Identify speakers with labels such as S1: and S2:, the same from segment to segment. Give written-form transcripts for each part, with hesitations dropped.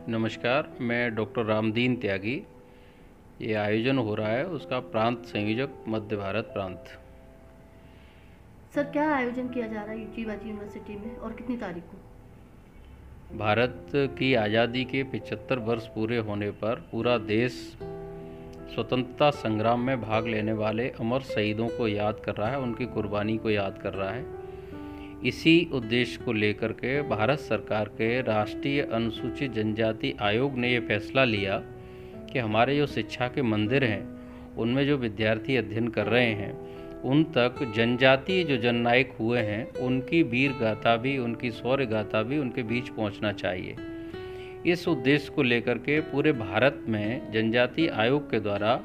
S1: नमस्कार, मैं डॉक्टर रामदीन त्यागी। ये आयोजन हो रहा है उसका प्रांत संयोजक मध्य भारत प्रांत।
S2: सर, क्या आयोजन किया जा रहा है जीवाजी यूनिवर्सिटी में और कितनी तारीख को?
S1: भारत की आज़ादी के 75 वर्ष पूरे होने पर पूरा देश स्वतंत्रता संग्राम में भाग लेने वाले अमर शहीदों को याद कर रहा है, उनकी कुर्बानी को याद कर रहा है। इसी उद्देश्य को लेकर के भारत सरकार के राष्ट्रीय अनुसूचित जनजाति आयोग ने ये फैसला लिया कि हमारे जो शिक्षा के मंदिर हैं उनमें जो विद्यार्थी अध्ययन कर रहे हैं उन तक जनजातीय जो जननायक हुए हैं उनकी वीर गाथा भी, उनकी शौर्य गाथा भी उनके बीच पहुंचना चाहिए। इस उद्देश्य को लेकर के पूरे भारत में जनजातीय आयोग के द्वारा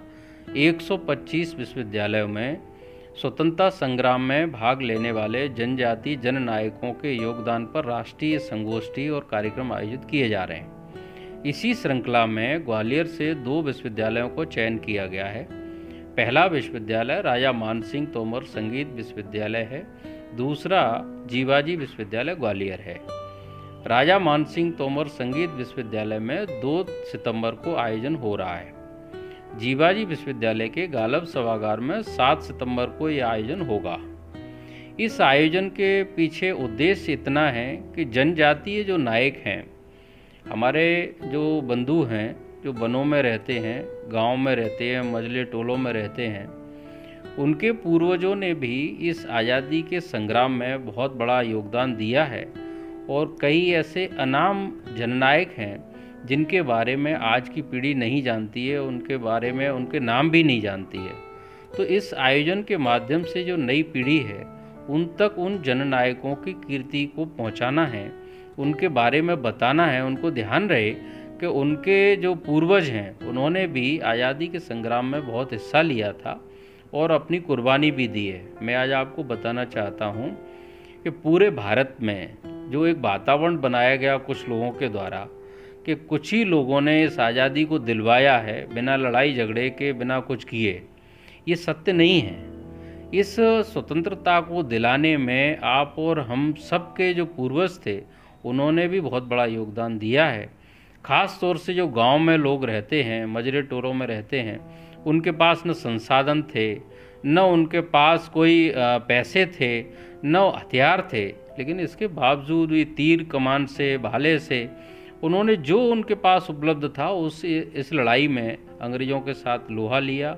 S1: 125 विश्वविद्यालयों में स्वतंत्रता संग्राम में भाग लेने वाले जनजातीय जननायकों के योगदान पर राष्ट्रीय संगोष्ठी और कार्यक्रम आयोजित किए जा रहे हैं। इसी श्रृंखला में ग्वालियर से 2 विश्वविद्यालयों को चयन किया गया है। पहला विश्वविद्यालय राजा मानसिंह तोमर संगीत विश्वविद्यालय है, दूसरा जीवाजी विश्वविद्यालय ग्वालियर है। राजा मानसिंह तोमर संगीत विश्वविद्यालय में 2 सितंबर को आयोजन हो रहा है। जीवाजी विश्वविद्यालय के गालब सभागार में 7 सितंबर को यह आयोजन होगा। इस आयोजन के पीछे उद्देश्य इतना है कि जनजातीय जो नायक हैं, हमारे जो बंधु हैं जो वनों में रहते हैं, गांव में रहते हैं, मजले टोलों में रहते हैं, उनके पूर्वजों ने भी इस आज़ादी के संग्राम में बहुत बड़ा योगदान दिया है और कई ऐसे अनाम जननायक हैं जिनके बारे में आज की पीढ़ी नहीं जानती है, उनके बारे में उनके नाम भी नहीं जानती है। तो इस आयोजन के माध्यम से जो नई पीढ़ी है उन तक उन जननायकों की कीर्ति को पहुंचाना है, उनके बारे में बताना है। उनको ध्यान रहे कि उनके जो पूर्वज हैं उन्होंने भी आज़ादी के संग्राम में बहुत हिस्सा लिया था और अपनी कुर्बानी भी दी है। मैं आज आपको बताना चाहता हूँ कि पूरे भारत में जो एक वातावरण बनाया गया कुछ लोगों के द्वारा कि कुछ ही लोगों ने इस आज़ादी को दिलवाया है बिना लड़ाई झगड़े के, बिना कुछ किए, ये सत्य नहीं है। इस स्वतंत्रता को दिलाने में आप और हम सब के जो पूर्वज थे उन्होंने भी बहुत बड़ा योगदान दिया है। ख़ास तौर से जो गांव में लोग रहते हैं, मजरे टोरों में रहते हैं, उनके पास न संसाधन थे, न उनके पास कोई पैसे थे, न हथियार थे, लेकिन इसके बावजूद भी तीर कमान से, भाले से उन्होंने जो उनके पास उपलब्ध था इस लड़ाई में अंग्रेज़ों के साथ लोहा लिया।